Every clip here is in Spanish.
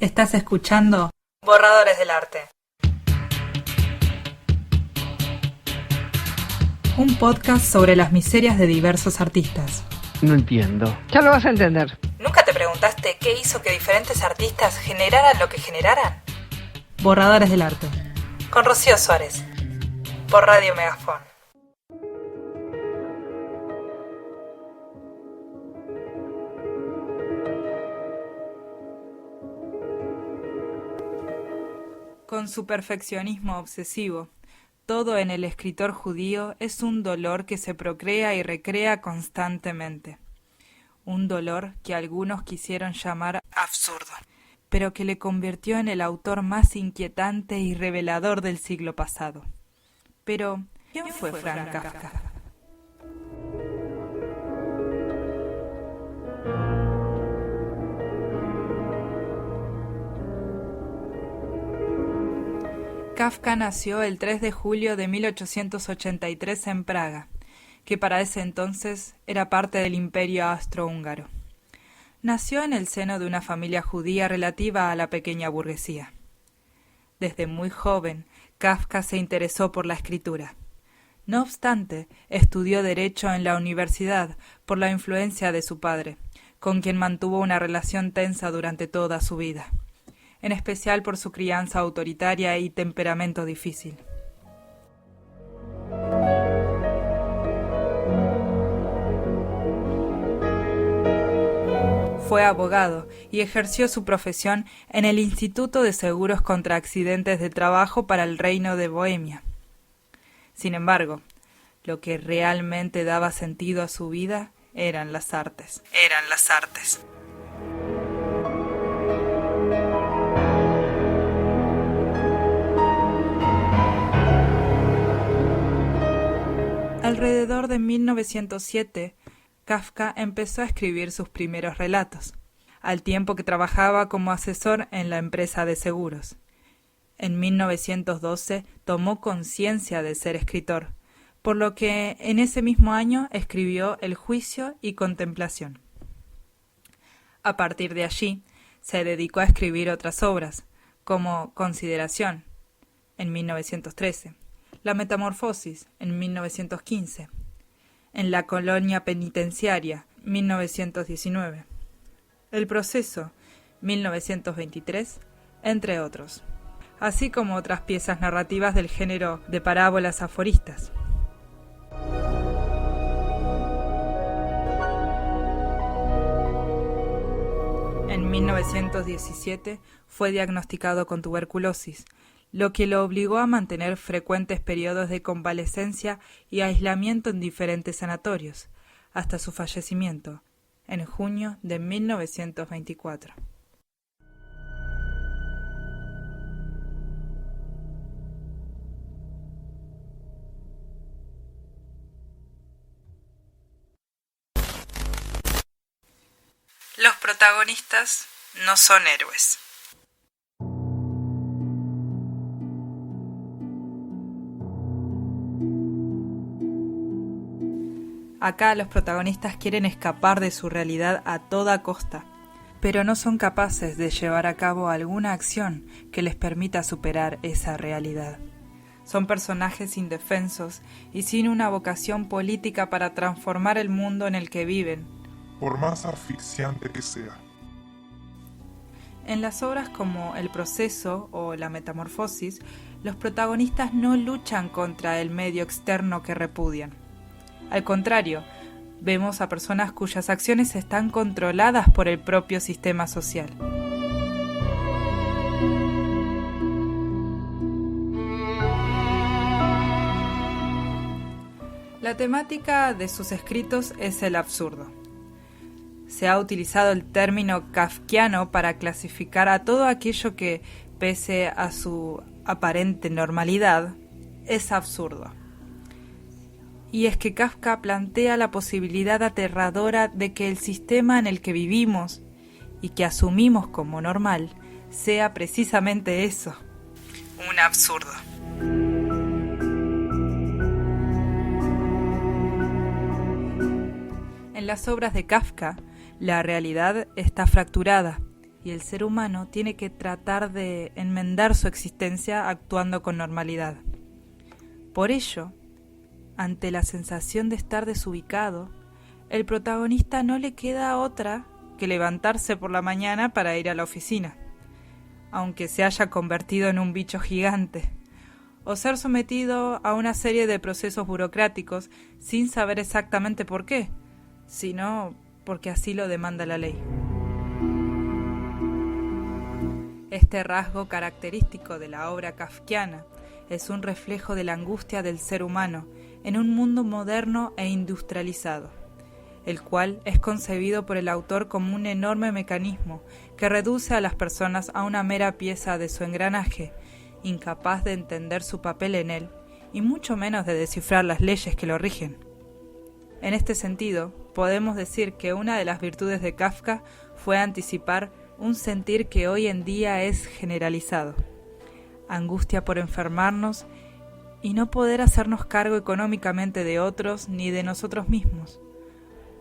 Estás escuchando Borradores del Arte, un podcast sobre las miserias de diversos artistas. No entiendo. Ya lo vas a entender. ¿Nunca te preguntaste qué hizo que diferentes artistas generaran lo que generaran? Borradores del Arte, con Rocío Suárez, por Radio Megafón. Con su perfeccionismo obsesivo, todo en el escritor judío es un dolor que se procrea y recrea constantemente. Un dolor que algunos quisieron llamar absurdo, pero que le convirtió en el autor más inquietante y revelador del siglo pasado. Pero, ¿quién fue Franz Kafka? Kafka nació el 3 de julio de 1883 en Praga, que para ese entonces era parte del Imperio Austrohúngaro. Nació en el seno de una familia judía relativa a la pequeña burguesía. Desde muy joven, Kafka se interesó por la escritura. No obstante, estudió Derecho en la universidad por la influencia de su padre, con quien mantuvo una relación tensa durante toda su vida, en especial por su crianza autoritaria y temperamento difícil. Fue abogado y ejerció su profesión en el Instituto de Seguros contra Accidentes de Trabajo para el Reino de Bohemia. Sin embargo, lo que realmente daba sentido a su vida eran las artes. Alrededor de 1907, Kafka empezó a escribir sus primeros relatos, al tiempo que trabajaba como asesor en la empresa de seguros. En 1912 tomó conciencia de ser escritor, por lo que en ese mismo año escribió El juicio y contemplación. A partir de allí, se dedicó a escribir otras obras, como Consideración, en 1913, La metamorfosis, en 1915, En la colonia penitenciaria, 1919, El proceso, 1923, entre otros, así como otras piezas narrativas del género de parábolas aforistas. En 1917 fue diagnosticado con tuberculosis, lo que lo obligó a mantener frecuentes periodos de convalecencia y aislamiento en diferentes sanatorios, hasta su fallecimiento, en junio de 1924. Los protagonistas no son héroes. Acá los protagonistas quieren escapar de su realidad a toda costa, pero no son capaces de llevar a cabo alguna acción que les permita superar esa realidad. Son personajes indefensos y sin una vocación política para transformar el mundo en el que viven, por más asfixiante que sea. En las obras como El proceso o La metamorfosis, los protagonistas no luchan contra el medio externo que repudian. Al contrario, vemos a personas cuyas acciones están controladas por el propio sistema social. La temática de sus escritos es el absurdo. Se ha utilizado el término kafkiano para clasificar a todo aquello que, pese a su aparente normalidad, es absurdo. Y es que Kafka plantea la posibilidad aterradora de que el sistema en el que vivimos y que asumimos como normal sea precisamente eso, un absurdo. En las obras de Kafka, la realidad está fracturada y el ser humano tiene que tratar de enmendar su existencia actuando con normalidad. Por ello, ante la sensación de estar desubicado, el protagonista no le queda otra que levantarse por la mañana para ir a la oficina, aunque se haya convertido en un bicho gigante, o ser sometido a una serie de procesos burocráticos sin saber exactamente por qué, sino porque así lo demanda la ley. Este rasgo característico de la obra kafkiana es un reflejo de la angustia del ser humano en un mundo moderno e industrializado, el cual es concebido por el autor como un enorme mecanismo que reduce a las personas a una mera pieza de su engranaje, incapaz de entender su papel en él y mucho menos de descifrar las leyes que lo rigen. En este sentido, podemos decir que una de las virtudes de Kafka fue anticipar un sentir que hoy en día es generalizado: angustia por enfermarnos y no poder hacernos cargo económicamente de otros ni de nosotros mismos,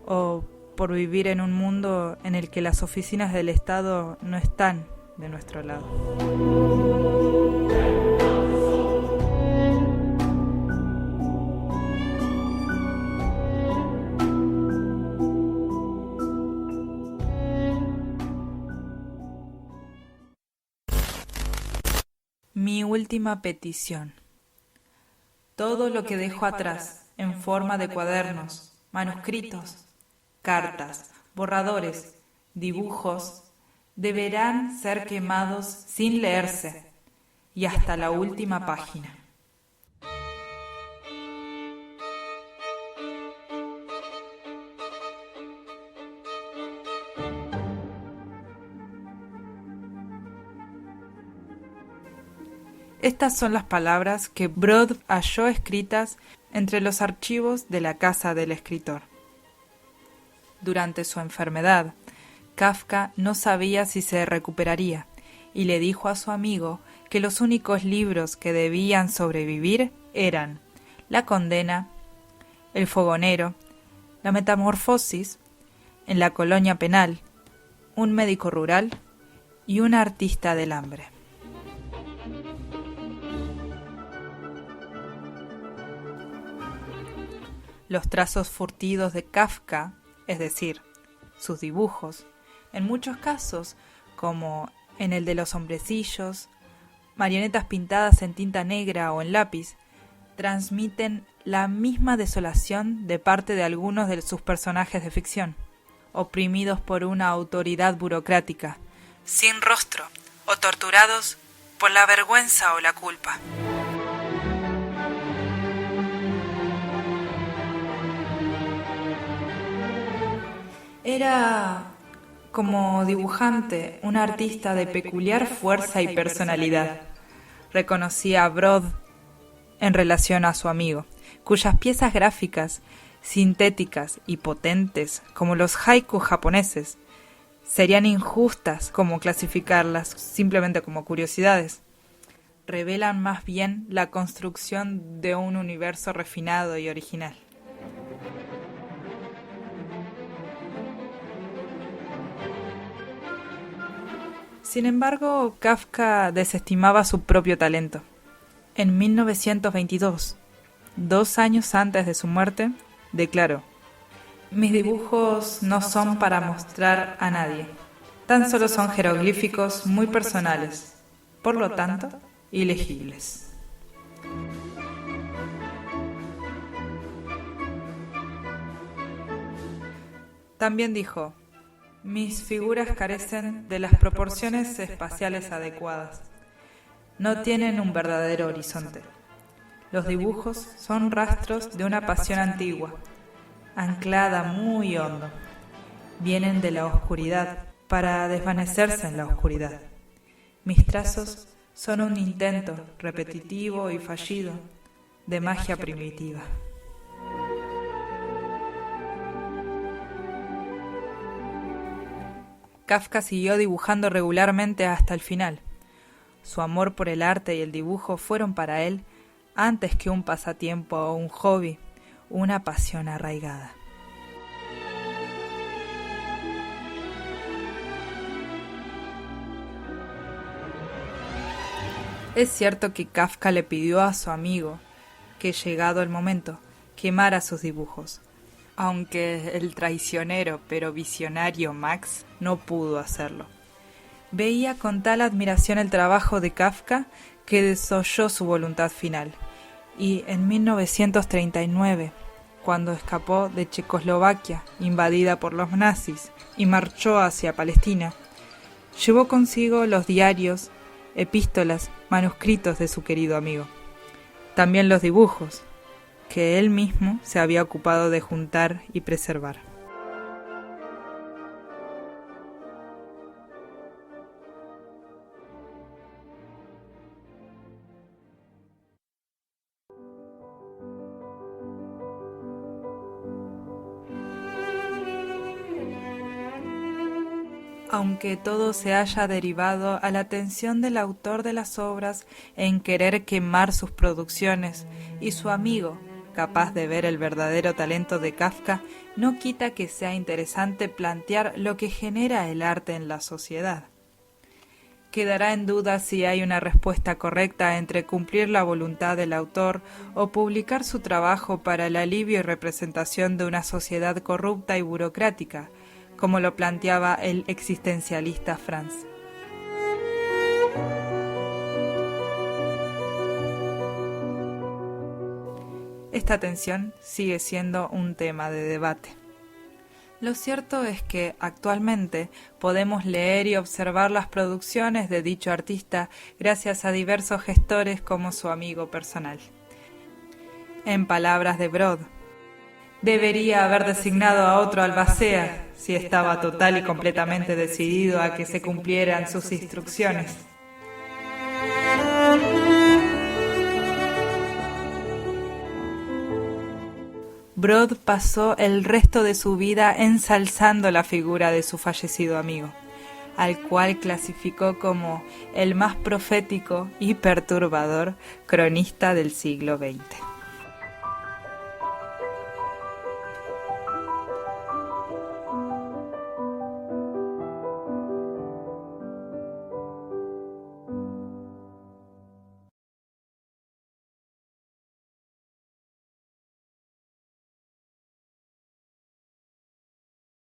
o por vivir en un mundo en el que las oficinas del Estado no están de nuestro lado. Mi última petición. Todo lo que dejo atrás, en forma de cuadernos, manuscritos, cartas, borradores, dibujos, deberán ser quemados sin leerse, y hasta la última página. Estas son las palabras que Brod halló escritas entre los archivos de la casa del escritor. Durante su enfermedad, Kafka no sabía si se recuperaría y le dijo a su amigo que los únicos libros que debían sobrevivir eran La condena, El fogonero, La metamorfosis, En la colonia penal, Un médico rural y Un artista del hambre. Los trazos furtivos de Kafka, es decir, sus dibujos, en muchos casos, como en el de los hombrecillos, marionetas pintadas en tinta negra o en lápiz, transmiten la misma desolación de parte de algunos de sus personajes de ficción, oprimidos por una autoridad burocrática, sin rostro o torturados por la vergüenza o la culpa. Era, como dibujante, un artista de peculiar fuerza y personalidad. Reconocía a Brod en relación a su amigo, cuyas piezas gráficas, sintéticas y potentes, como los haikus japoneses, serían injustas como clasificarlas simplemente como curiosidades. Revelan más bien la construcción de un universo refinado y original. Sin embargo, Kafka desestimaba su propio talento. En 1922, 2 años antes de su muerte, declaró: «Mis dibujos no son para mostrar a nadie, tan solo son jeroglíficos muy personales, por lo tanto, ilegibles». También dijo: «Mis figuras carecen de las proporciones espaciales adecuadas. No tienen un verdadero horizonte. Los dibujos son rastros de una pasión antigua, anclada muy hondo. Vienen de la oscuridad para desvanecerse en la oscuridad. Mis trazos son un intento repetitivo y fallido de magia primitiva». Kafka siguió dibujando regularmente hasta el final. Su amor por el arte y el dibujo fueron para él, antes que un pasatiempo o un hobby, una pasión arraigada. Es cierto que Kafka le pidió a su amigo que, llegado el momento, quemara sus dibujos, aunque el traicionero pero visionario Max no pudo hacerlo. Veía con tal admiración el trabajo de Kafka que desoyó su voluntad final, y en 1939, cuando escapó de Checoslovaquia, invadida por los nazis, y marchó hacia Palestina, llevó consigo los diarios, epístolas, manuscritos de su querido amigo. También los dibujos, que él mismo se había ocupado de juntar y preservar. Aunque todo se haya derivado a la atención del autor de las obras en querer quemar sus producciones, y su amigo, capaz de ver el verdadero talento de Kafka, no quita que sea interesante plantear lo que genera el arte en la sociedad. Quedará en duda si hay una respuesta correcta entre cumplir la voluntad del autor o publicar su trabajo para el alivio y representación de una sociedad corrupta y burocrática, como lo planteaba el existencialista Franz. Esta tensión sigue siendo un tema de debate. Lo cierto es que actualmente podemos leer y observar las producciones de dicho artista gracias a diversos gestores como su amigo personal. En palabras de Brod, debería haber designado a otro albacea si estaba total y completamente decidido a que se cumplieran sus instrucciones. Brod pasó el resto de su vida ensalzando la figura de su fallecido amigo, al cual clasificó como el más profético y perturbador cronista del siglo XX.